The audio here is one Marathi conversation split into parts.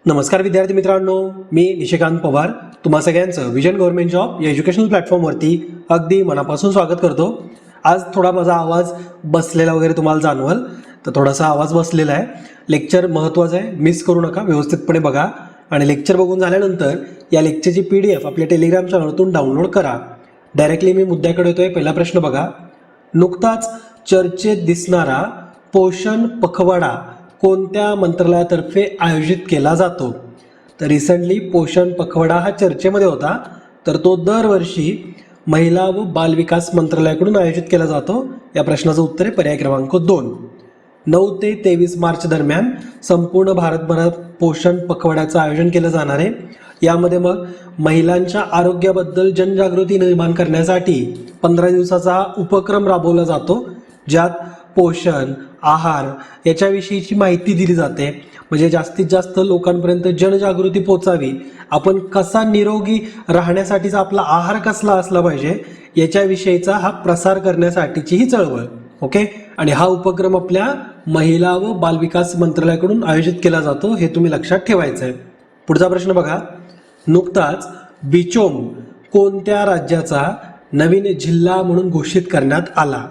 नमस्कार विद्यार्थी मित्रांनो, मी निशिकांत पवार तुम्हा सगळ्यांचं विजन गव्हर्नमेंट जॉब या एज्युकेशनल प्लॅटफॉर्मवरती अगदी मनापासून स्वागत करतो। आज थोडा माझा आवाज बसलेला वगैरे तुम्हाला जाणवल, तर थोडासा आवाज बसलेला आहे। लेक्चर महत्त्वाचं आहे, मिस करू नका, व्यवस्थितपणे बघा आणि लेक्चर बघून झाल्यानंतर या लेक्चरची PDF आपल्या टेलिग्राम चॅनलवरून डाउनलोड करा। डायरेक्टली मी मुद्द्याकडे येतोय। पहिला प्रश्न बघा, नुकताच चर्चेत दिसणारा पोषण पखवाडा कोणत्या मंत्रालयातर्फे आयोजित केला जातो? तर रिसेंटली पोषण पखवाडा हा चर्चेमध्ये होता, तर तो दरवर्षी महिला व बाल विकास मंत्रालयाकडून आयोजित केला जातो। या प्रश्नाचं उत्तर आहे पर्याय क्रमांक 2। 9 ते 23 मार्च दरम्यान संपूर्ण भारतभरात पोषण पखवाड्याचं आयोजन केलं जाणार आहे। यामध्ये मग महिलांच्या आरोग्याबद्दल जनजागृती निर्माण करण्यासाठी 15 दिवसाचा उपक्रम राबवला जातो, ज्यात पोषण, आहार याच्याविषयीची माहिती दिली जाते। म्हणजे जास्तीत जास्त लोकांपर्यंत जनजागृती पोचावी, आपण कसा निरोगी राहण्यासाठीचा आपला आहार कसला असला पाहिजे याच्याविषयीचा हा प्रसार करण्यासाठीची ही चळवळ। ओके, आणि हा उपक्रम आपल्या महिला व बालविकास मंत्रालयाकडून आयोजित केला जातो, हे तुम्ही लक्षात ठेवायचं आहे। पुढचा प्रश्न बघा, नुकताच बिचोम कोणत्या राज्याचा नवीन जिल्हा म्हणून घोषित करण्यात आला?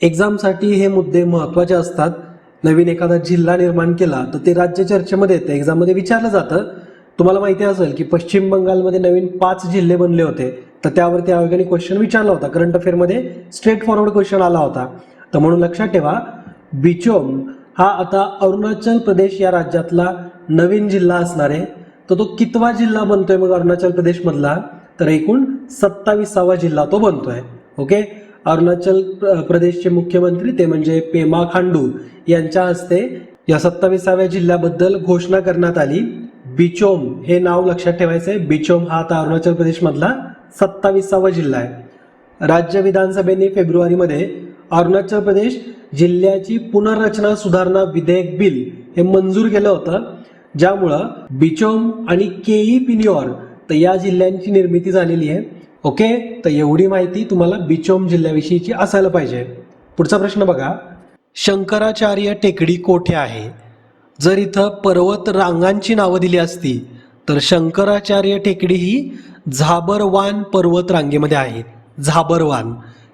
एक्झामसाठी हे मुद्दे महत्त्वाचे असतात। नवीन एखादा जिल्हा निर्माण केला तर ते राज्य चर्चेमध्ये येतं, एक्झाममध्ये विचारलं जातं। तुम्हाला माहिती असेल की पश्चिम बंगालमध्ये नवीन 5 जिल्हे बनले होते, तर त्यावरती आयोगाने क्वेश्चन विचारला होता। करंट अफेअरमध्ये स्ट्रेट फॉरवर्ड क्वेश्चन आला होता, तर म्हणून लक्षात ठेवा बिचोम हा आता अरुणाचल प्रदेश या राज्यातला नवीन जिल्हा असणार आहे। तर तो कितवा जिल्हा बनतोय मग अरुणाचल प्रदेशमधला? तर एकूण 27वा जिल्हा तो बनतोय। ओके, अरुणाचल प्रदेशचे मुख्यमंत्री ते म्हणजे पेमा खांडू यांच्या हस्ते या 27व्या जिल्ह्याबद्दल घोषणा करण्यात आली। बिचोम हे नाव लक्षात ठेवायचं आहे। बिचोम हा आता अरुणाचल प्रदेशमधला 27वा जिल्हा आहे। राज्य विधानसभेने फेब्रुवारीमध्ये अरुणाचल प्रदेश जिल्ह्याची पुनर्रचना सुधारणा विधेयक बिल हे मंजूर केलं होतं, ज्यामुळं बिचोम आणि केई पिनियोर तर या जिल्ह्यांची निर्मिती झालेली आहे। ओके, तर एवढी माहिती तुम्हाला बिचोम जिल्ह्याविषयीची असायला पाहिजे। पुढचा प्रश्न बघा, शंकराचार्य टेकडी कोठे आहे? जर इथं पर्वत रांगांची नावं दिली असती तर शंकराचार्य टेकडी ही झाबरवान पर्वत रांगेमध्ये आहे। झाबरवान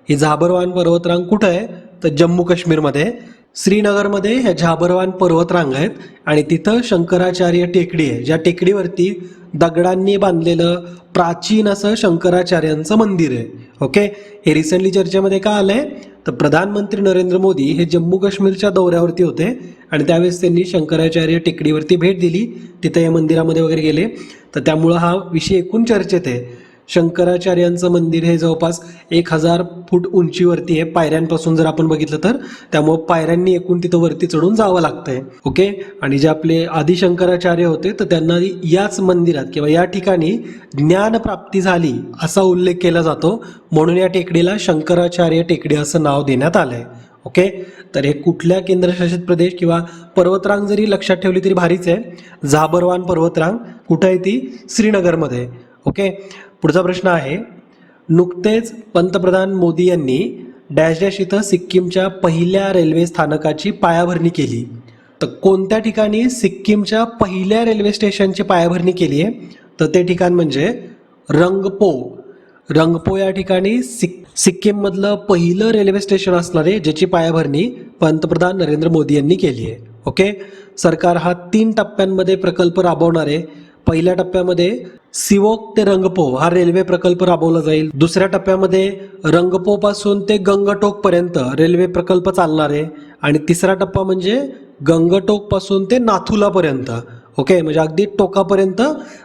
ही झाबरवान पर्वतरांग कुठं आहे? तर जम्मू काश्मीरमध्ये श्रीनगरमध्ये ह्या झाबरवान पर्वतरांग आहेत आणि तिथं शंकराचार्य टेकडी आहे, ज्या टेकडीवरती दगडांनी बांधलेलं प्राचीन असं शंकराचार्यांचं मंदिर आहे। ओके, हे रिसेंटली चर्चेमध्ये का आलंय? तर प्रधानमंत्री नरेंद्र मोदी हे जम्मू काश्मीरच्या दौऱ्यावरती होते आणि त्यावेळेस त्यांनी शंकराचार्य टेकडीवरती भेट दिली, तिथं या मंदिरामध्ये वगैरे गेले, तर त्यामुळं हा विषय एकूण चर्चेत आहे। शंकराचार्यांचं मंदिर हे जवळपास 1000 फूट उंचीवरती आहे पायऱ्यांपासून जर आपण बघितलं तर, त्यामुळे पायऱ्यांनी एकूण तिथं वरती चढून जावं लागतंय। ओके, आणि जे आपले आदि शंकराचार्य होते तर त्यांना याच मंदिरात किंवा या ठिकाणी ज्ञान प्राप्ती झाली असा उल्लेख केला जातो, म्हणून या टेकडीला शंकराचार्य टेकडी असं नाव देण्यात आलंय। ओके, तर हे कुठल्या केंद्रशासित प्रदेश किंवा पर्वतरांग जरी लक्षात ठेवली तरी भारीच आहे। झाबरवान पर्वतरांग कुठं आहे? ती श्रीनगरमध्ये। ओके, पुढचा प्रश्न आहे, नुकतेच पंतप्रधान मोदी यांनी डॅश डॅश इथं सिक्कीमच्या पहिल्या रेल्वे स्थानकाची पायाभरणी केली, तर कोणत्या ठिकाणी सिक्कीमच्या पहिल्या रेल्वे स्टेशनची पायाभरणी केली आहे? तर ते ठिकाण म्हणजे रंगपो। रंगपो या ठिकाणी सिक्कीममधलं पहिलं रेल्वे स्टेशन असणार आहे, ज्याची पायाभरणी पंतप्रधान नरेंद्र मोदी यांनी केली आहे। ओके, सरकार हा 3 टप्प्यांमध्ये प्रकल्प राबवणार आहे। पहिल्या टप्प्यामध्ये सिवोक ते रंगपो हा रेल्वे प्रकल्प राबवला जाईल। दुसऱ्या टप्प्यामध्ये रंगपो पासून ते गंगटोक पर्यंत रेल्वे प्रकल्प चालणार आहे आणि तिसरा टप्पा म्हणजे गंगटोक पासून ते नाथुला पर्यंत। ओके, म्हणजे अगदी टोकापर्यंत।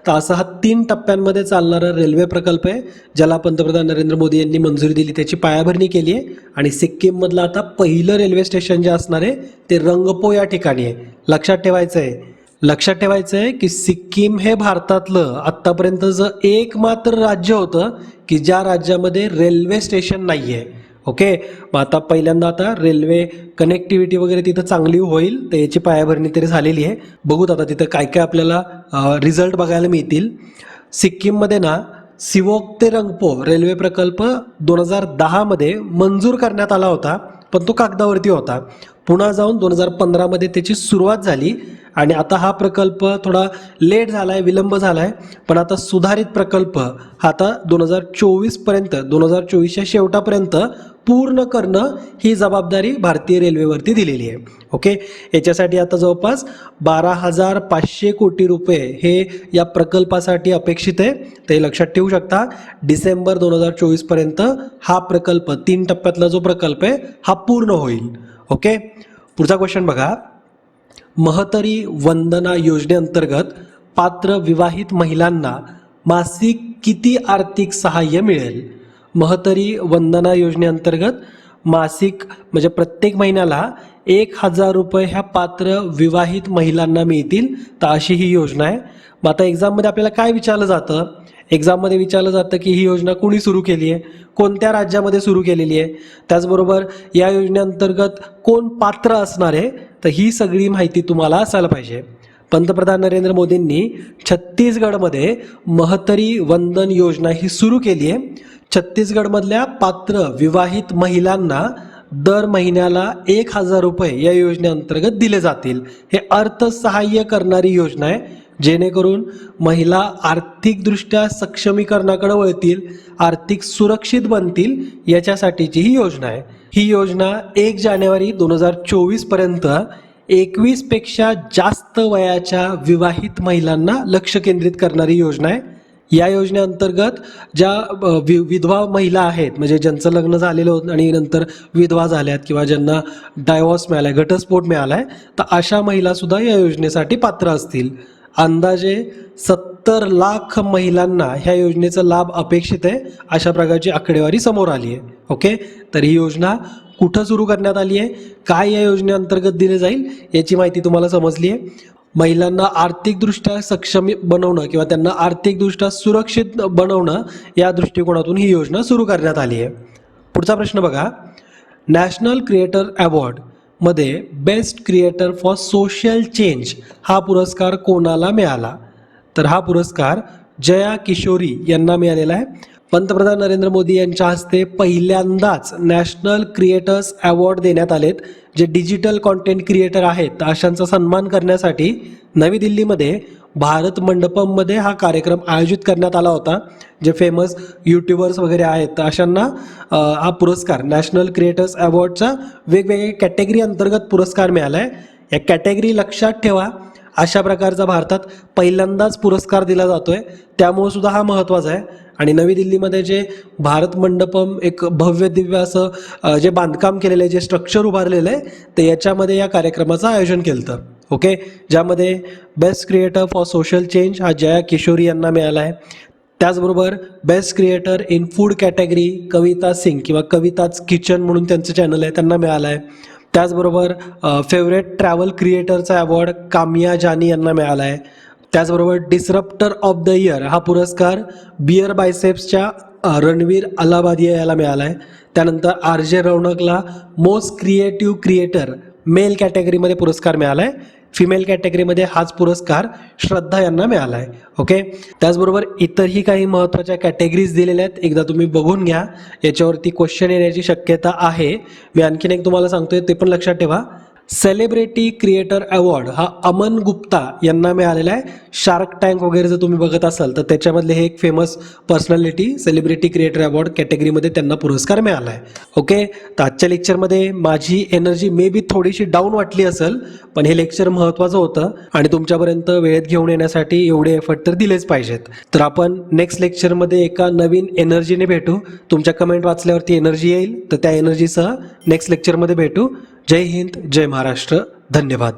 तर असा हा 3 टप्प्यांमध्ये चालणारा रेल्वे प्रकल्प आहे, ज्याला पंतप्रधान नरेंद्र मोदी यांनी मंजुरी दिली, त्याची पायाभरणी केली आहे। आणि सिक्कीममधलं आता पहिलं रेल्वे स्टेशन जे असणार आहे ते रंगपो या ठिकाणी आहे। लक्षात ठेवायचं आहे की सिक्कीम हे भारतातलं आत्तापर्यंतचं एकमात्र राज्य होतं की ज्या राज्यामध्ये रेल्वे स्टेशन नाही आहे। ओके, मग आता पहिल्यांदा आता रेल्वे कनेक्टिव्हिटी वगैरे तिथं चांगली होईल, तर याची पायाभरणी तरी झालेली आहे। बघूत आता तिथं काय काय आपल्याला रिझल्ट बघायला मिळतील। सिक्कीममध्ये ना सिवोक ते रंगपो रेल्वे प्रकल्प 2010 मध्ये मंजूर करण्यात आला होता, पण तो कागदावरती होता। पुन्हा जाऊन 2015 मध्ये त्याची सुरुवात झाली आणि आता हा प्रकल्प थोडा लेट झाला आहे, विलंब झाला आहे, पण आता सुधारित प्रकल्प हा आता 2024पर्यंत 2024च्या शेवटापर्यंत पूर्ण करणं ही जबाबदारी भारतीय रेल्वेवरती दिलेली आहे. ओके, याच्यासाठी आता जवळपास 12,500 कोटी रुपये हे या प्रकल्पासाठी अपेक्षित आहे. ते लक्षात ठेवू शकता. डिसेंबर 2024पर्यंत हा प्रकल्प 3 टप्प्यातला जो प्रकल्प आहे हा पूर्ण होईल. ओके, पुढचा क्वेश्चन बघा. महतरी वंदना योजनेअंतर्गत पात्र विवाहित महिलांना मासिक किती आर्थिक सहाय्य मिळेल? महतरी वंदना योजनेअंतर्गत मासिक म्हणजे प्रत्येक महिन्याला 1,000 रुपये ह्या पात्र विवाहित महिलांना मिळतील. तर अशी ही योजना आहे. मग आता एक्झाममध्ये आपल्याला काय विचारलं जातं? एक्झाममध्ये विचारलं जातं की ही योजना कुणी सुरू केली आहे, कोणत्या राज्यामध्ये सुरू केलेली आहे, त्याचबरोबर या योजनेअंतर्गत कोण पात्र असणार आहे. तर ही सगळी माहिती तुम्हाला असायला पाहिजे. पंतप्रधान नरेंद्र मोदींनी छत्तीसगडमध्ये महतरी वंदन योजना ही सुरू केली आहे. छत्तीसगडमधल्या पात्र विवाहित महिलांना दर महिन्याला 1,000 रुपये या योजनेअंतर्गत दिले जातील. हे अर्थसहाय्य करणारी योजना आहे, जेणेकरून महिला आर्थिकदृष्ट्या सक्षमीकरणाकडे वळतील, आर्थिक सुरक्षित बनतील, याच्यासाठीची ही योजना आहे. ही योजना 1 जानेवारी 2024पर्यंत 21पेक्षा जास्त वयाच्या विवाहित महिलांना लक्ष केंद्रित करणारी योजना आहे. या योजनेअंतर्गत ज्या विधवा महिला आहेत, म्हणजे ज्यांचं लग्न झालेलं होतं आणि नंतर विधवा झाल्यात किंवा ज्यांना डायव्हॉर्स मिळाला आहे, घटस्फोट मिळाला आहे, तर अशा महिलासुद्धा या योजनेसाठी पात्र असतील. अंदाजे 70 लाख महिलांना ह्या योजनेचा लाभ अपेक्षित आहे, अशा प्रकारची आकडेवारी समोर आली आहे. ओके, तर ही योजना कुठं सुरू करण्यात आली आहे, काय या योजनेअंतर्गत दिले जाईल, याची माहिती तुम्हाला समजली आहे. महिलांना आर्थिकदृष्ट्या सक्षम बनवणं किंवा त्यांना आर्थिकदृष्ट्या सुरक्षित बनवणं या दृष्टिकोनातून ही योजना सुरू करण्यात आली आहे. पुढचा प्रश्न बघा. नॅशनल क्रिएटर अवॉर्डमध्ये best creator for social change हा पुरस्कार कोणाला मिळाला? तर हा पुरस्कार जया किशोरी यांना मिळालेला आहे. पंतप्रधान नरेंद्र मोदी यांच्या हस्ते पहिल्यांदाच नॅशनल क्रिएटर्स अवॉर्ड देण्यात आलेत. जे डिजिटल कॉन्टेंट क्रिएटर आहेत, तर अशांचा सन्मान करण्यासाठी नवी दिल्लीमध्ये भारत मंडपममध्ये हा कार्यक्रम आयोजित करण्यात आला होता. जे फेमस यूट्यूबर्स वगैरे आहेत, तर अशांना हा पुरस्कार नॅशनल क्रिएटर्स अवॉर्डचा वेगवेगळ्या कॅटेगरी अंतर्गत पुरस्कार मिळाला आहे. या कॅटेगरी लक्षात ठेवा. अशा प्रकारचा भारतात पहिल्यांदाच पुरस्कार दिला जातोय, त्यामुळे सुद्धा हा महत्त्वाचा आहे. आणि नवी दिल्लीमध्ये जे भारत मंडपम एक भव्य दिव्य असं जे बांधकाम केलेलं आहे, जे स्ट्रक्चर उभारलेलं आहे, तर याच्यामध्ये या कार्यक्रमाचं आयोजन केलं होतं. ओके, ज्यामध्ये best creator for social change हा जया किशोरी यांना मिळाला आहे. त्याचबरोबर best creator in food category Kavita Singh किंवा कविताच किचन म्हणून त्यांचं चॅनल आहे, त्यांना मिळाला आहे. त्याचबरोबर फेवरेट ट्रॅव्हल क्रिएटरचा अवॉर्ड काम्या जानी यांना मिळाला आहे. त्याचबरोबर डिसरप्टर ऑफ द इयर हा पुरस्कार बिअर बायसेप्सच्या रणवीर अलाहाबादिया याला मिळाला आहे. त्यानंतर RJ रौनकला मोस्ट क्रिएटिव्ह क्रिएटर मेल कॅटेगरीमध्ये पुरस्कार मिळाला आहे. फिमेल कॅटेगरीमध्ये हाच पुरस्कार श्रद्धा यांना मिळाला आहे. ओके, त्याचबरोबर इतरही काही महत्त्वाच्या कॅटेगरीज दिलेल्या आहेत, एकदा तुम्ही बघून घ्या. याच्यावरती क्वेश्चन येण्याची शक्यता आहे. मी आणखीन एक तुम्हाला सांगतोय, ते पण लक्षात ठेवा. सेलिब्रिटी क्रिएटर अवॉर्ड हा अमन गुप्ता यांना मिळालेला आहे. शार्क टँक वगैरे जर तुम्ही बघत असाल, तर त्याच्यामधले हे एक famous personality celebrity creator award कॅटेगरीमध्ये त्यांना पुरस्कार मिळाला आहे. ओके, तर आजच्या लेक्चरमध्ये माझी एनर्जी मे बी थोडीशी डाऊन वाटली असेल, पण हे लेक्चर महत्त्वाचं होतं आणि तुमच्यापर्यंत वेळेत घेऊन येण्यासाठी एवढे एफर्ट तर दिलेच पाहिजेत. तर आपण नेक्स्ट लेक्चरमध्ये एका नवीन एनर्जीने भेटू. तुमच्या कमेंट वाचल्यावरती एनर्जी येईल, तर त्या एनर्जीसह नेक्स्ट लेक्चरमध्ये भेटू. जय हिंद, जय महाराष्ट्र, धन्यवाद.